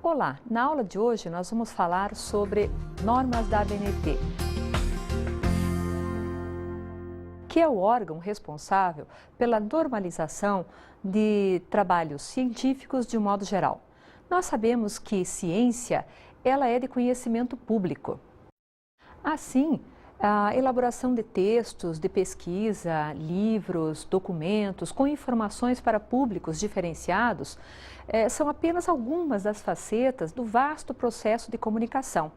Olá, na aula de hoje nós vamos falar sobre normas da ABNT, que é o órgão responsável pela normalização de trabalhos científicos de um modo geral. Nós sabemos que ciência, ela é de conhecimento público. Assim, a elaboração de textos, de pesquisa, livros, documentos com informações para públicos diferenciados são apenas algumas das facetas do vasto processo de comunicação.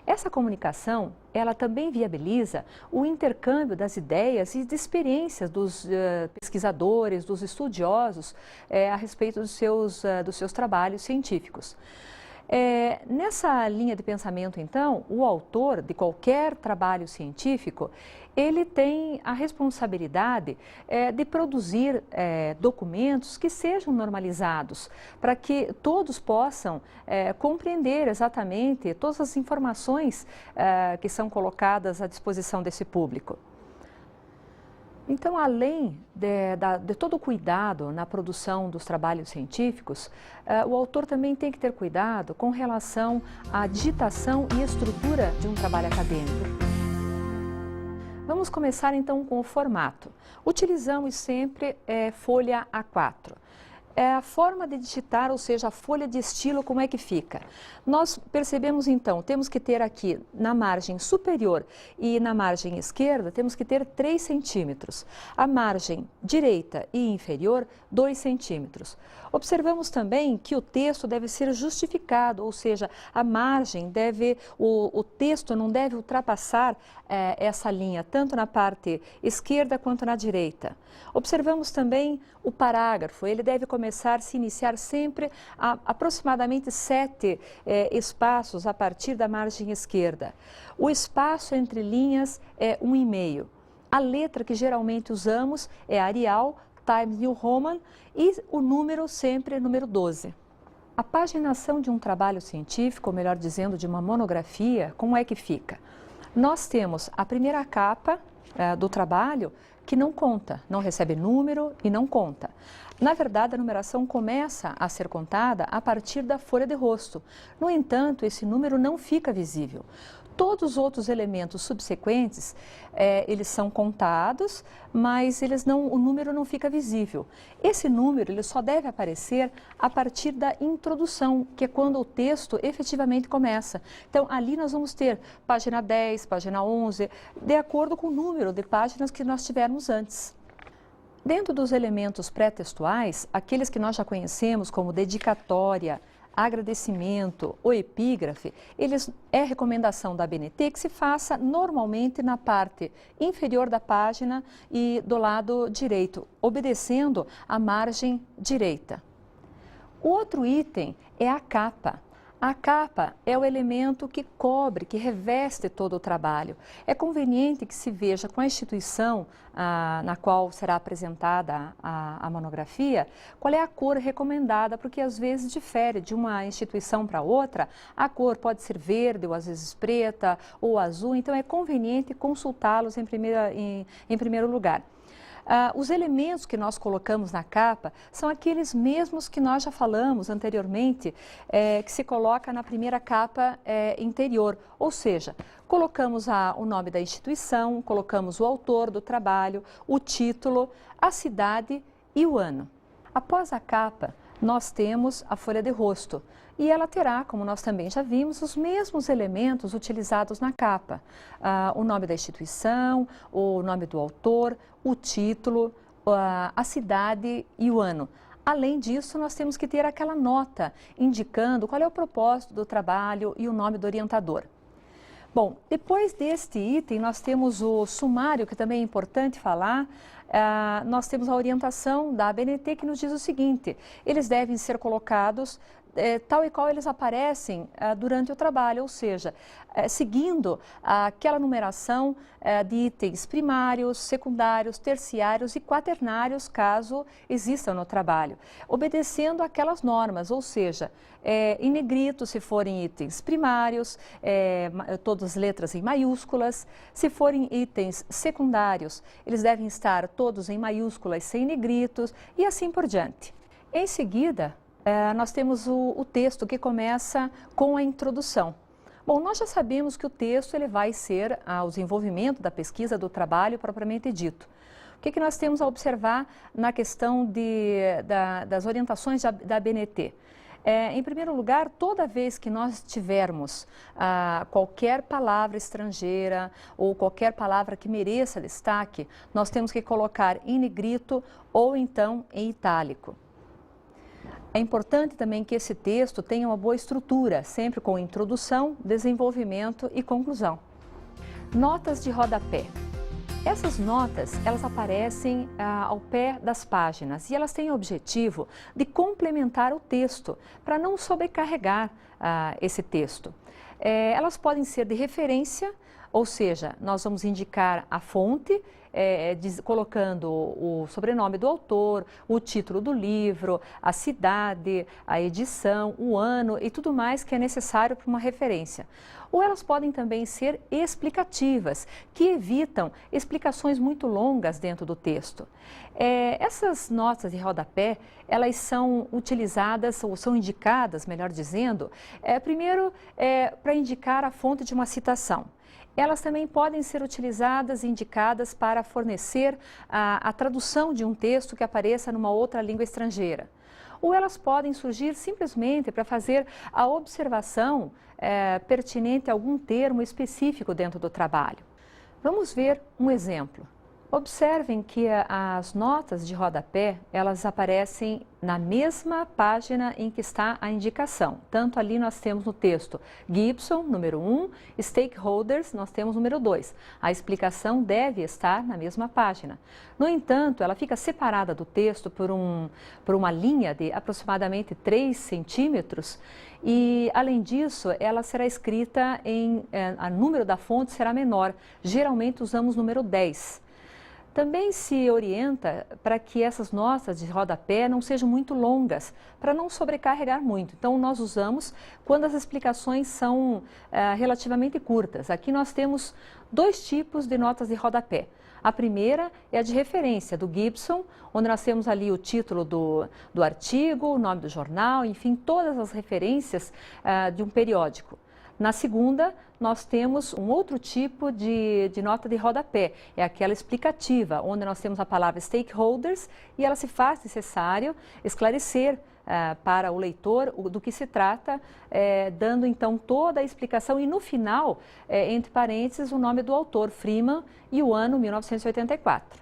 Essa comunicação, ela também viabiliza o intercâmbio das ideias e de experiências dos pesquisadores, dos estudiosos a respeito dos seus trabalhos científicos. Nessa linha de pensamento, então, o autor de qualquer trabalho científico, ele tem a responsabilidade de produzir documentos que sejam normalizados, para que todos possam compreender exatamente todas as informações que são colocadas à disposição desse público. Então, além de todo o cuidado na produção dos trabalhos científicos, o autor também tem que ter cuidado com relação à digitação e estrutura de um trabalho acadêmico. Vamos começar então com o formato. Utilizamos sempre folha A4. A forma de digitar, ou seja, a folha de estilo, como é que fica? Nós percebemos então, temos que ter aqui na margem superior e na margem esquerda, temos que ter 3 centímetros. A margem direita e inferior, 2 centímetros. Observamos também que o texto deve ser justificado, ou seja, a margem o texto não deve ultrapassar essa linha, tanto na parte esquerda quanto na direita. Observamos também o parágrafo, ele deve se iniciar sempre a aproximadamente 7 espaços a partir da margem esquerda. O espaço entre linhas é 1,5. A letra que geralmente usamos é Arial, Times New Roman e o número sempre número 12. A paginação de um trabalho científico, ou melhor dizendo, de uma monografia, como é que fica? Nós temos a primeira capa do trabalho que não conta, não recebe número e não conta. Na verdade, a numeração começa a ser contada a partir da folha de rosto. No entanto, esse número não fica visível. Todos os outros elementos subsequentes, eles são contados, mas o número não fica visível. Esse número ele só deve aparecer a partir da introdução, que é quando o texto efetivamente começa. Então, ali nós vamos ter página 10, página 11, de acordo com o número de páginas que nós tivermos antes. Dentro dos elementos pré-textuais, aqueles que nós já conhecemos como dedicatória, agradecimento ou epígrafe, é recomendação da ABNT que se faça normalmente na parte inferior da página e do lado direito, obedecendo a margem direita. O outro item é a capa. A capa é o elemento que cobre, que reveste todo o trabalho. É conveniente que se veja com a instituição na qual será apresentada a monografia, qual é a cor recomendada, porque às vezes difere de uma instituição para outra. A cor pode ser verde, ou às vezes preta, ou azul, então é conveniente consultá-los em primeiro lugar. Os elementos que nós colocamos na capa são aqueles mesmos que nós já falamos anteriormente, que se coloca na primeira capa interior, ou seja, colocamos o nome da instituição, colocamos o autor do trabalho, o título, a cidade e o ano. Após a capa, nós temos a folha de rosto e ela terá, como nós também já vimos, os mesmos elementos utilizados na capa. O nome da instituição, o nome do autor, o título, a cidade e o ano. Além disso, nós temos que ter aquela nota indicando qual é o propósito do trabalho e o nome do orientador. Bom, depois deste item, nós temos o sumário, que também é importante falar. Nós temos a orientação da ABNT que nos diz o seguinte: eles devem ser colocados tal e qual eles aparecem durante o trabalho, ou seja, seguindo aquela numeração de itens primários, secundários, terciários e quaternários, caso existam no trabalho, obedecendo aquelas normas, ou seja, em negrito se forem itens primários, todas as letras em maiúsculas. Se forem itens secundários, eles devem estar todos em maiúsculas sem negritos e assim por diante. Em seguida, nós temos o texto que começa com a introdução. Bom, nós já sabemos que o texto ele vai ser o desenvolvimento da pesquisa, do trabalho propriamente dito. O que nós temos a observar na questão das orientações da ABNT? Em primeiro lugar, toda vez que nós tivermos qualquer palavra estrangeira ou qualquer palavra que mereça destaque, nós temos que colocar em negrito ou então em itálico. É importante também que esse texto tenha uma boa estrutura, sempre com introdução, desenvolvimento e conclusão. Notas de rodapé. Essas notas, elas aparecem ao pé das páginas e elas têm o objetivo de complementar o texto, para não sobrecarregar esse texto. Elas podem ser de referência, ou seja, nós vamos indicar a fonte, colocando o sobrenome do autor, o título do livro, a cidade, a edição, o ano e tudo mais que é necessário para uma referência. Ou elas podem também ser explicativas, que evitam explicações muito longas dentro do texto. Essas notas de rodapé, elas são utilizadas, ou são indicadas, melhor dizendo, primeiro para indicar a fonte de uma citação. Elas também podem ser utilizadas e indicadas para fornecer a tradução de um texto que apareça numa outra língua estrangeira. Ou elas podem surgir simplesmente para fazer a observação pertinente a algum termo específico dentro do trabalho. Vamos ver um exemplo. Observem que as notas de rodapé, elas aparecem na mesma página em que está a indicação. Tanto ali nós temos no texto Gibson, número 1, Stakeholders, nós temos número 2. A explicação deve estar na mesma página. No entanto, ela fica separada do texto por uma linha de aproximadamente 3 centímetros e, além disso, ela será escrita o número da fonte será menor. Geralmente usamos número 10. Também se orienta para que essas notas de rodapé não sejam muito longas, para não sobrecarregar muito. Então, nós usamos quando as explicações são relativamente curtas. Aqui nós temos 2 tipos de notas de rodapé. A primeira é a de referência do Gibson, onde nós temos ali o título do artigo, o nome do jornal, enfim, todas as referências de um periódico. Na segunda, nós temos um outro tipo de nota de rodapé, é aquela explicativa, onde nós temos a palavra stakeholders e ela se faz necessário esclarecer para o leitor do que se trata, dando então toda a explicação e no final, entre parênteses, o nome do autor, Freeman, e o ano 1984.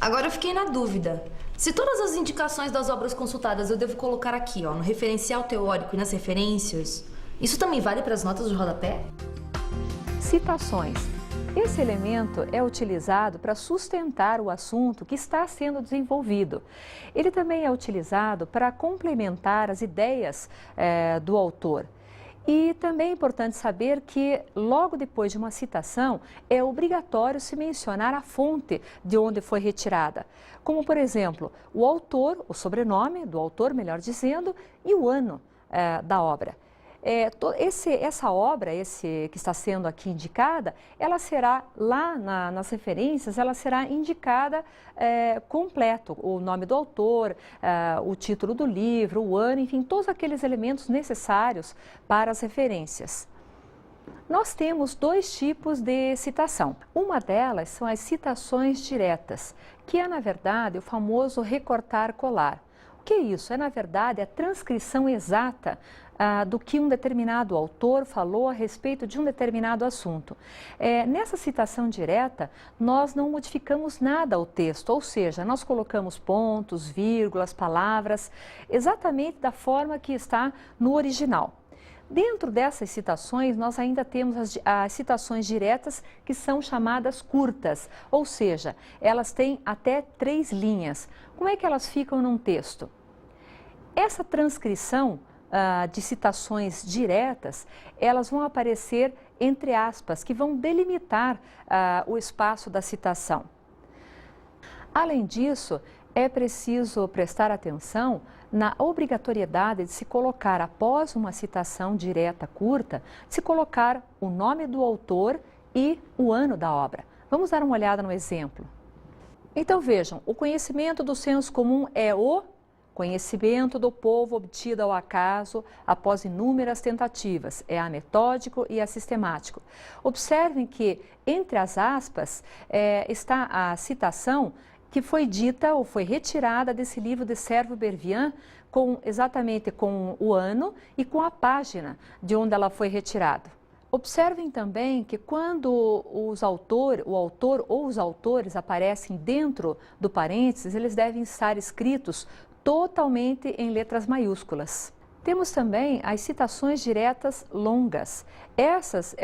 Agora eu fiquei na dúvida. Se todas as indicações das obras consultadas eu devo colocar aqui, no referencial teórico e nas referências, isso também vale para as notas de rodapé? Citações. Esse elemento é utilizado para sustentar o assunto que está sendo desenvolvido. Ele também é utilizado para complementar as ideias do autor. E também é importante saber que, logo depois de uma citação, é obrigatório se mencionar a fonte de onde foi retirada. Como, por exemplo, o autor, o sobrenome do autor, melhor dizendo, e o ano da obra. Essa obra, que está sendo aqui indicada, ela será lá nas referências, ela será indicada completo, o nome do autor, o título do livro, o ano, enfim, todos aqueles elementos necessários para as referências. Nós temos 2 tipos de citação. Uma delas são as citações diretas, que é, na verdade, o famoso recortar-colar. O que é isso? É, na verdade, a transcrição exata do que um determinado autor falou a respeito de um determinado assunto. Nessa citação direta, nós não modificamos nada ao texto, ou seja, nós colocamos pontos, vírgulas, palavras, exatamente da forma que está no original. Dentro dessas citações, nós ainda temos as citações diretas, que são chamadas curtas, ou seja, elas têm até 3 linhas. Como é que elas ficam num texto? Essa transcrição de citações diretas, elas vão aparecer entre aspas, que vão delimitar o espaço da citação. Além disso, é preciso prestar atenção na obrigatoriedade de se colocar, após uma citação direta curta, se colocar o nome do autor e o ano da obra. Vamos dar uma olhada no exemplo. Então vejam, o conhecimento do senso comum é o conhecimento do povo obtido ao acaso após inúmeras tentativas, é ametódico e assistemático. Observem que entre as aspas está a citação que foi dita ou foi retirada desse livro de Servo Bervian, exatamente com o ano e com a página de onde ela foi retirada. Observem também que quando o autor ou os autores aparecem dentro do parênteses, eles devem estar escritos totalmente em letras maiúsculas. Temos também as citações diretas longas. Essas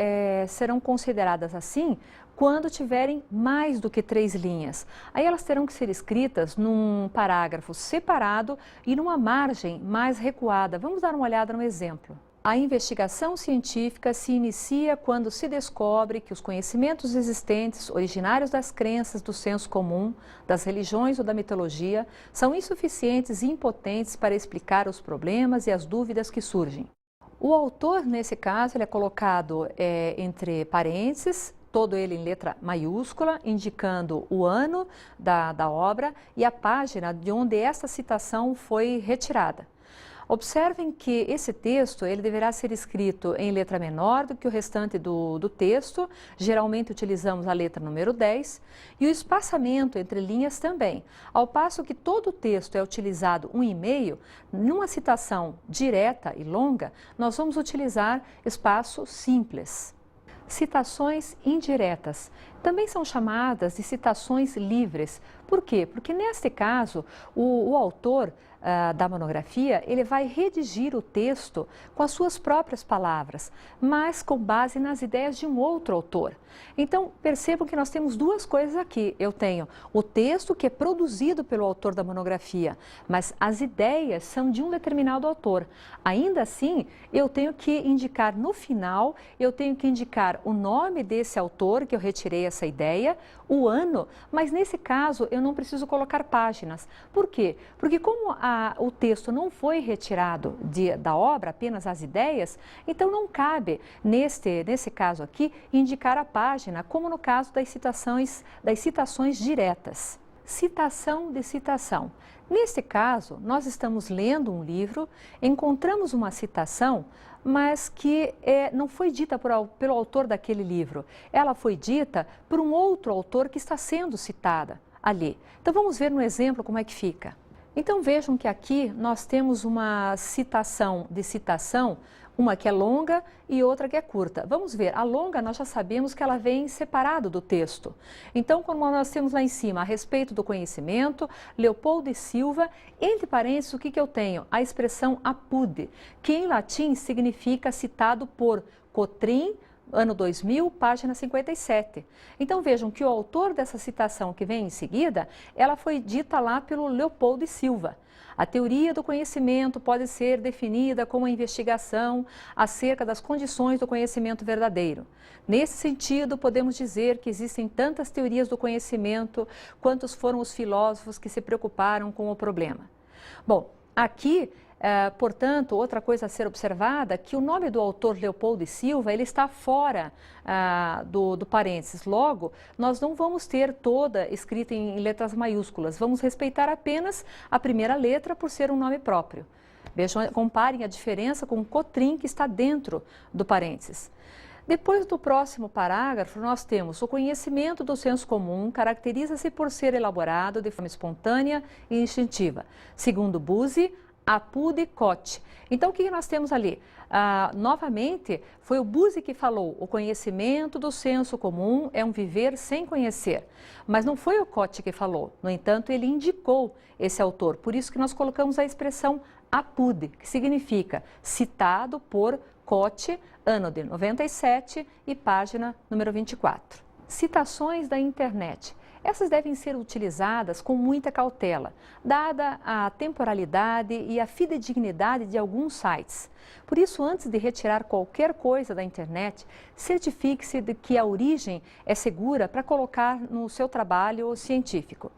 serão consideradas assim quando tiverem mais do que 3 linhas. Aí elas terão que ser escritas num parágrafo separado e numa margem mais recuada. Vamos dar uma olhada no exemplo. A investigação científica se inicia quando se descobre que os conhecimentos existentes, originários das crenças do senso comum, das religiões ou da mitologia, são insuficientes e impotentes para explicar os problemas e as dúvidas que surgem. O autor, nesse caso, ele é colocado entre parênteses, todo ele em letra maiúscula, indicando o ano da obra e a página de onde essa citação foi retirada. Observem que esse texto ele deverá ser escrito em letra menor do que o restante do texto, geralmente utilizamos a letra número 10, e o espaçamento entre linhas também. Ao passo que todo o texto é utilizado 1,5, numa citação direta e longa, nós vamos utilizar espaço simples. Citações indiretas também são chamadas de citações livres. Por quê? Porque neste caso, o autor da monografia, ele vai redigir o texto com as suas próprias palavras, mas com base nas ideias de um outro autor. Então, percebam que nós temos duas coisas aqui. Eu tenho o texto que é produzido pelo autor da monografia, mas as ideias são de um determinado autor. Ainda assim, eu tenho que indicar no final, eu tenho que indicar o nome desse autor, que eu retirei essa ideia, o ano, mas nesse caso eu não preciso colocar páginas. Por quê? Porque como o texto não foi retirado da obra, apenas as ideias, então não cabe, nesse caso aqui, indicar a página, como no caso das citações diretas. Citação de citação. Neste caso, nós estamos lendo um livro, encontramos uma citação, mas que não foi dita pelo autor daquele livro. Ela foi dita por um outro autor que está sendo citada ali. Então vamos ver no exemplo como é que fica. Então vejam que aqui nós temos uma citação de citação, uma que é longa e outra que é curta. Vamos ver, a longa nós já sabemos que ela vem separado do texto. Então, quando nós temos lá em cima a respeito do conhecimento, Leopoldo e Silva, entre parênteses, o que eu tenho? A expressão apud, que em latim significa citado por Cotrim, ano 2000, página 57. Então vejam que o autor dessa citação que vem em seguida, ela foi dita lá pelo Leopoldo e Silva. A teoria do conhecimento pode ser definida como a investigação acerca das condições do conhecimento verdadeiro. Nesse sentido, podemos dizer que existem tantas teorias do conhecimento quantos foram os filósofos que se preocuparam com o problema. Bom, aqui portanto, outra coisa a ser observada, que o nome do autor Leopoldo e Silva, ele está fora do parênteses. Logo, nós não vamos ter toda escrita em letras maiúsculas, vamos respeitar apenas a primeira letra por ser um nome próprio. Vejam, comparem a diferença com o Cotrim, que está dentro do parênteses. Depois do próximo parágrafo, nós temos o conhecimento do senso comum caracteriza-se por ser elaborado de forma espontânea e instintiva. Segundo Buzi, apud e cote. Então, o que nós temos ali? Novamente, foi o Buzi que falou, o conhecimento do senso comum é um viver sem conhecer. Mas não foi o Cote que falou, no entanto, ele indicou esse autor. Por isso que nós colocamos a expressão apud, que significa citado por Cote, ano de 97 e página número 24. Citações da internet. Essas devem ser utilizadas com muita cautela, dada a temporalidade e a fidedignidade de alguns sites. Por isso, antes de retirar qualquer coisa da internet, certifique-se de que a origem é segura para colocar no seu trabalho científico.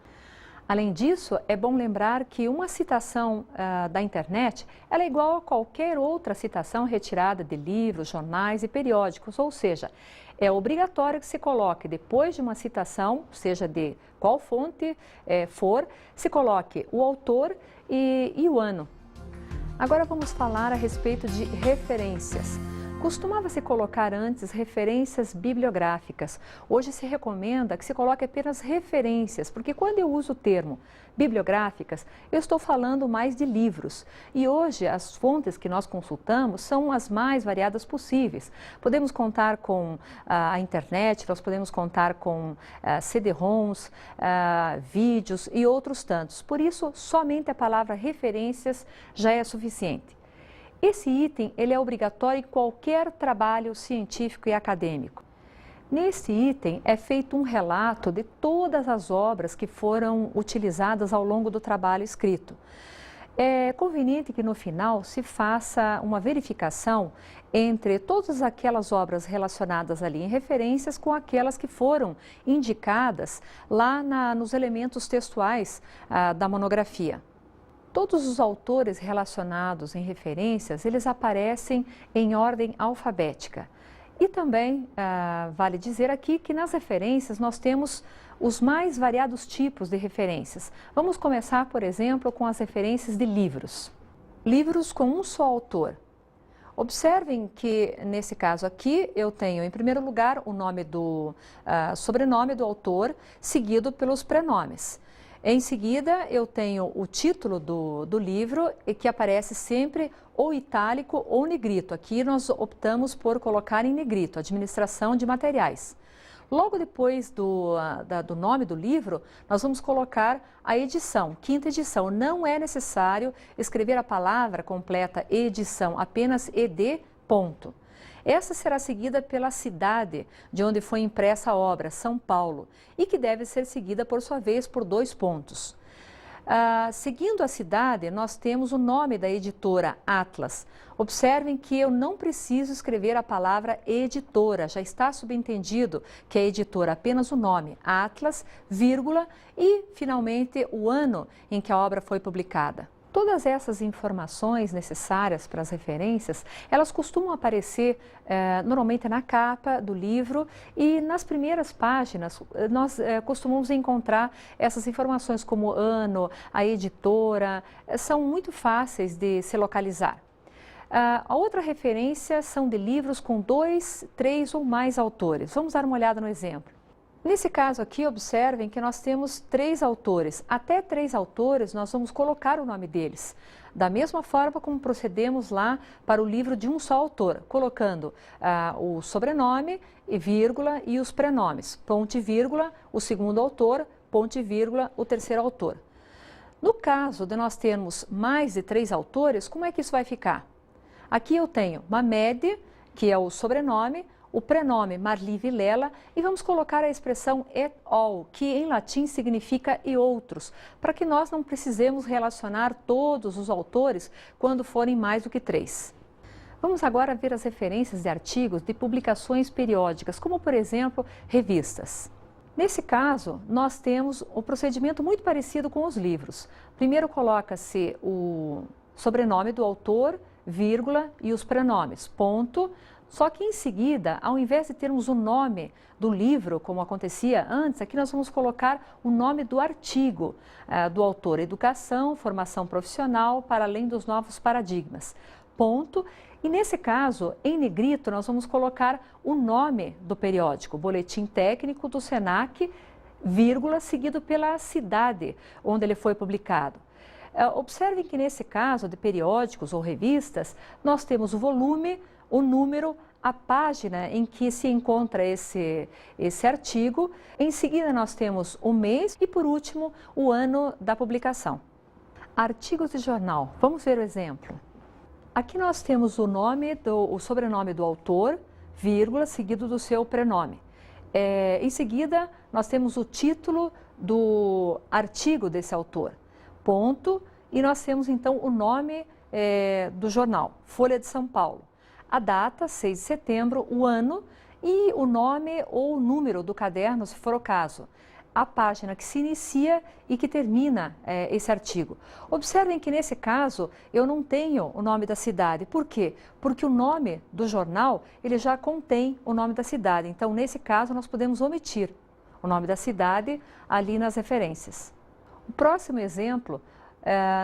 Além disso, é bom lembrar que uma citação da internet ela é igual a qualquer outra citação retirada de livros, jornais e periódicos, ou seja, é obrigatório que se coloque depois de uma citação, seja de qual fonte for, se coloque o autor e o ano. Agora vamos falar a respeito de referências. Costumava-se colocar antes referências bibliográficas. Hoje se recomenda que se coloque apenas referências, porque quando eu uso o termo bibliográficas, eu estou falando mais de livros. E hoje as fontes que nós consultamos são as mais variadas possíveis. Podemos contar com a internet, nós podemos contar com CD-ROMs, vídeos e outros tantos. Por isso, somente a palavra referências já é suficiente. Esse item ele é obrigatório em qualquer trabalho científico e acadêmico. Nesse item é feito um relato de todas as obras que foram utilizadas ao longo do trabalho escrito. É conveniente que no final se faça uma verificação entre todas aquelas obras relacionadas ali em referências com aquelas que foram indicadas lá nos elementos textuais da monografia. Todos os autores relacionados em referências, eles aparecem em ordem alfabética. E também vale dizer aqui que nas referências nós temos os mais variados tipos de referências. Vamos começar, por exemplo, com as referências de livros. Livros com um só autor. Observem que, nesse caso aqui, eu tenho, em primeiro lugar, o nome sobrenome do autor, seguido pelos prenomes. Em seguida, eu tenho o título do livro, que aparece sempre ou itálico ou negrito. Aqui nós optamos por colocar em negrito, Administração de Materiais. Logo depois do nome do livro, nós vamos colocar a edição, quinta edição. Não é necessário escrever a palavra completa edição, apenas ed, ponto. Essa será seguida pela cidade de onde foi impressa a obra, São Paulo, e que deve ser seguida, por sua vez, por 2 pontos. Seguindo a cidade, nós temos o nome da editora, Atlas. Observem que eu não preciso escrever a palavra editora, já está subentendido que a editora apenas o nome, Atlas, vírgula, e, finalmente, o ano em que a obra foi publicada. Todas essas informações necessárias para as referências, elas costumam aparecer normalmente na capa do livro e nas primeiras páginas nós costumamos encontrar essas informações como ano, a editora, são muito fáceis de se localizar. A outra referência são de livros com 2, 3 ou mais autores. Vamos dar uma olhada no exemplo. Nesse caso aqui, observem que nós temos 3 autores. Até 3 autores, nós vamos colocar o nome deles. Da mesma forma como procedemos lá para o livro de um só autor, colocando o sobrenome, e vírgula, e os prenomes. Ponto e vírgula, o segundo autor, ponto e vírgula, o terceiro autor. No caso de nós termos mais de 3 autores, como é que isso vai ficar? Aqui eu tenho Mamed, que é o sobrenome, o prenome Marli Vilela e vamos colocar a expressão et al, que em latim significa e outros, para que nós não precisemos relacionar todos os autores quando forem mais do que 3. Vamos agora ver as referências de artigos de publicações periódicas, como por exemplo, revistas. Nesse caso, nós temos um procedimento muito parecido com os livros. Primeiro coloca-se o sobrenome do autor, vírgula, e os prenomes, ponto. Só que em seguida, ao invés de termos o nome do livro, como acontecia antes, aqui nós vamos colocar o nome do artigo do autor, Educação, Formação Profissional, para além dos novos paradigmas, ponto. E nesse caso, em negrito, nós vamos colocar o nome do periódico, Boletim Técnico do Senac, vírgula, seguido pela cidade onde ele foi publicado. Observem que nesse caso de periódicos ou revistas, nós temos o volume, o número, a página em que se encontra esse artigo. Em seguida, nós temos o mês e, por último, o ano da publicação. Artigos de jornal. Vamos ver o exemplo. Aqui nós temos o sobrenome do autor, vírgula, seguido do seu prenome. Em seguida, nós temos o título do artigo desse autor, ponto, e nós temos então o nome do jornal, Folha de São Paulo. A data, 6 de setembro, o ano e o nome ou o número do caderno, se for o caso. a página que se inicia e que termina esse artigo. Observem que nesse caso eu não tenho o nome da cidade. Por quê? Porque o nome do jornal ele já contém o nome da cidade. Então, nesse caso, nós podemos omitir o nome da cidade ali nas referências. O próximo exemplo,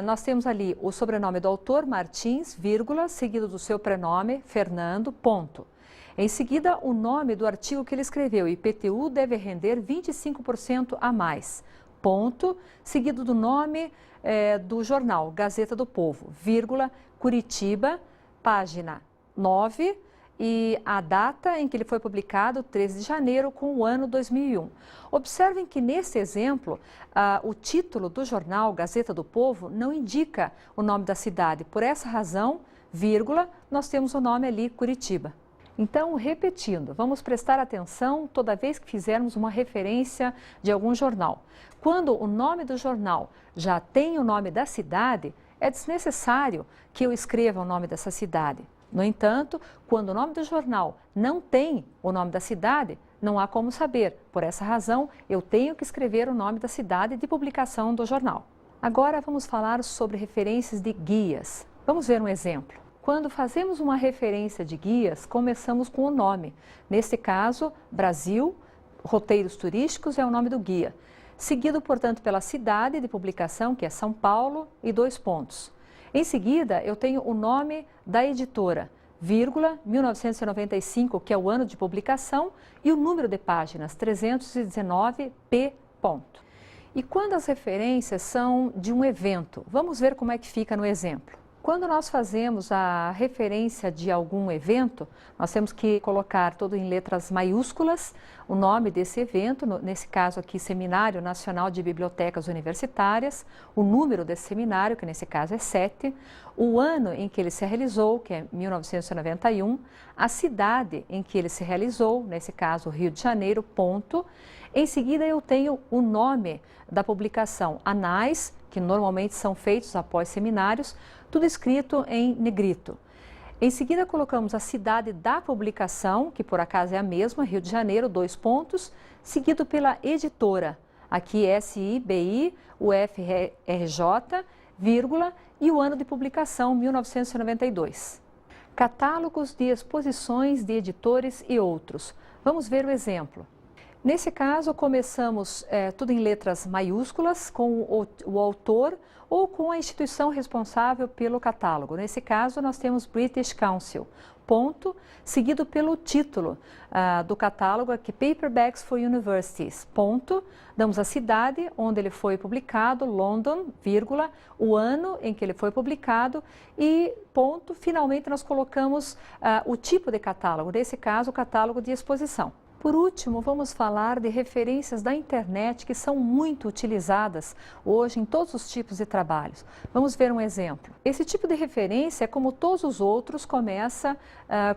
nós temos ali o sobrenome do autor, Martins, vírgula, seguido do seu prenome, Fernando, ponto. Em seguida, o nome do artigo que ele escreveu, IPTU deve render 25% a mais, ponto, seguido do nome do jornal, Gazeta do Povo, vírgula, Curitiba, página 9, e a data em que ele foi publicado, 13 de janeiro, com o ano 2001. Observem que nesse exemplo, o título do jornal Gazeta do Povo não indica o nome da cidade. Por essa razão, vírgula, nós temos o nome ali, Curitiba. Então, repetindo, vamos prestar atenção toda vez que fizermos uma referência de algum jornal. Quando o nome do jornal já tem o nome da cidade, é desnecessário que eu escreva o nome dessa cidade. No entanto, quando o nome do jornal não tem o nome da cidade, não há como saber. Por essa razão, eu tenho que escrever o nome da cidade de publicação do jornal. Agora vamos falar sobre referências de guias. Vamos ver um exemplo. Quando fazemos uma referência de guias, começamos com o nome. Neste caso, Brasil, roteiros turísticos é o nome do guia. Seguido, portanto, pela cidade de publicação, que é São Paulo, e 2 pontos. Em seguida, eu tenho o nome da editora, vírgula, 1995, que é o ano de publicação, e o número de páginas, 319, P. ponto. E quando as referências são de um evento, vamos ver como é que fica no exemplo. Quando nós fazemos a referência de algum evento, nós temos que colocar tudo em letras maiúsculas, o nome desse evento, nesse caso aqui, Seminário Nacional de Bibliotecas Universitárias, o número desse seminário, que nesse caso é 7, o ano em que ele se realizou, que é 1991, a cidade em que ele se realizou, nesse caso Rio de Janeiro, ponto. Em seguida eu tenho o nome da publicação, anais, que normalmente são feitos após seminários, tudo escrito em negrito. Em seguida, colocamos a cidade da publicação, que por acaso é a mesma, Rio de Janeiro, 2 pontos, seguido pela editora, aqui SIBI, UFRJ, vírgula, e o ano de publicação, 1992. Catálogos de exposições de editores e outros. Vamos ver o exemplo. Nesse caso, começamos tudo em letras maiúsculas, com o autor ou com a instituição responsável pelo catálogo. Nesse caso, nós temos British Council, ponto, seguido pelo título do catálogo, aqui Paperbacks for Universities, ponto. Damos a cidade onde ele foi publicado, London, vírgula, o ano em que ele foi publicado e ponto. Finalmente, nós colocamos o tipo de catálogo, nesse caso, o catálogo de exposição. Por último, vamos falar de referências da internet que são muito utilizadas hoje em todos os tipos de trabalhos. Vamos ver um exemplo. Esse tipo de referência, como todos os outros, começa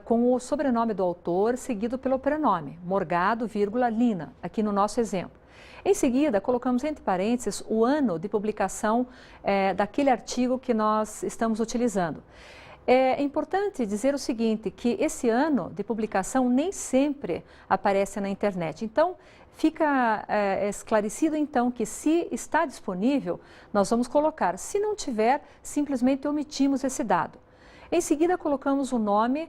com o sobrenome do autor, seguido pelo prenome, Morgado, vírgula, Lina, aqui no nosso exemplo. Em seguida, colocamos entre parênteses o ano de publicação daquele artigo que nós estamos utilizando. É importante dizer o seguinte, que esse ano de publicação nem sempre aparece na internet. Então, fica esclarecido então que se está disponível, nós vamos colocar. Se não tiver, simplesmente omitimos esse dado. Em seguida, colocamos o nome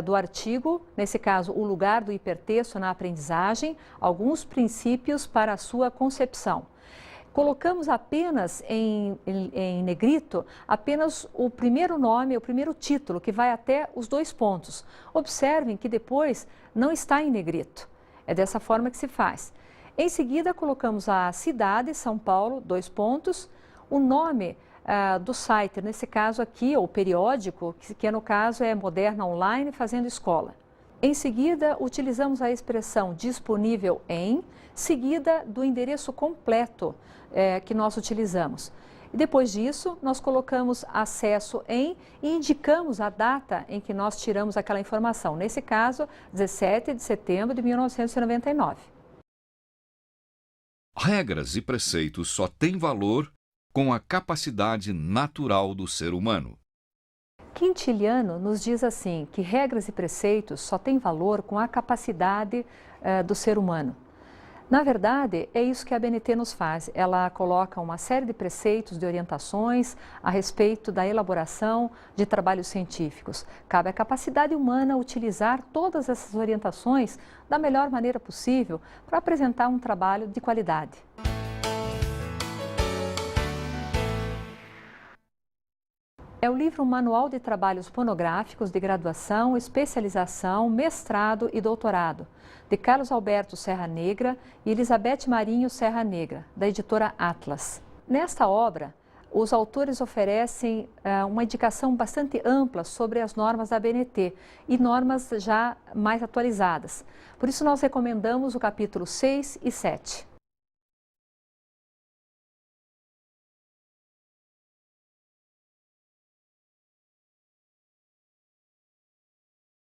do artigo, nesse caso, o lugar do hipertexto na aprendizagem, alguns princípios para a sua concepção. Colocamos apenas em negrito, apenas o primeiro nome, o primeiro título, que vai até os 2 pontos. Observem que depois não está em negrito. É dessa forma que se faz. Em seguida, colocamos a cidade, São Paulo, 2 pontos, o nome do site, nesse caso aqui, ou periódico, que no caso é Moderna Online Fazendo Escola. Em seguida, utilizamos a expressão disponível em, seguida do endereço completo que nós utilizamos. E depois disso, nós colocamos acesso em e indicamos a data em que nós tiramos aquela informação. Nesse caso, 17 de setembro de 1999. Regras e preceitos só têm valor com a capacidade natural do ser humano. Quintiliano nos diz assim, que regras e preceitos só têm valor com a capacidade do ser humano. Na verdade, é isso que a ABNT nos faz. Ela coloca uma série de preceitos, de orientações a respeito da elaboração de trabalhos científicos. Cabe à capacidade humana utilizar todas essas orientações da melhor maneira possível para apresentar um trabalho de qualidade. É o livro Manual de Trabalhos Monográficos de Graduação, Especialização, Mestrado e Doutorado, de Carlos Alberto Serra Negra e Elizabeth Marinho Serra Negra, da editora Atlas. Nesta obra, os autores oferecem uma indicação bastante ampla sobre as normas da ABNT e normas já mais atualizadas. Por isso, nós recomendamos o capítulo 6 e 7.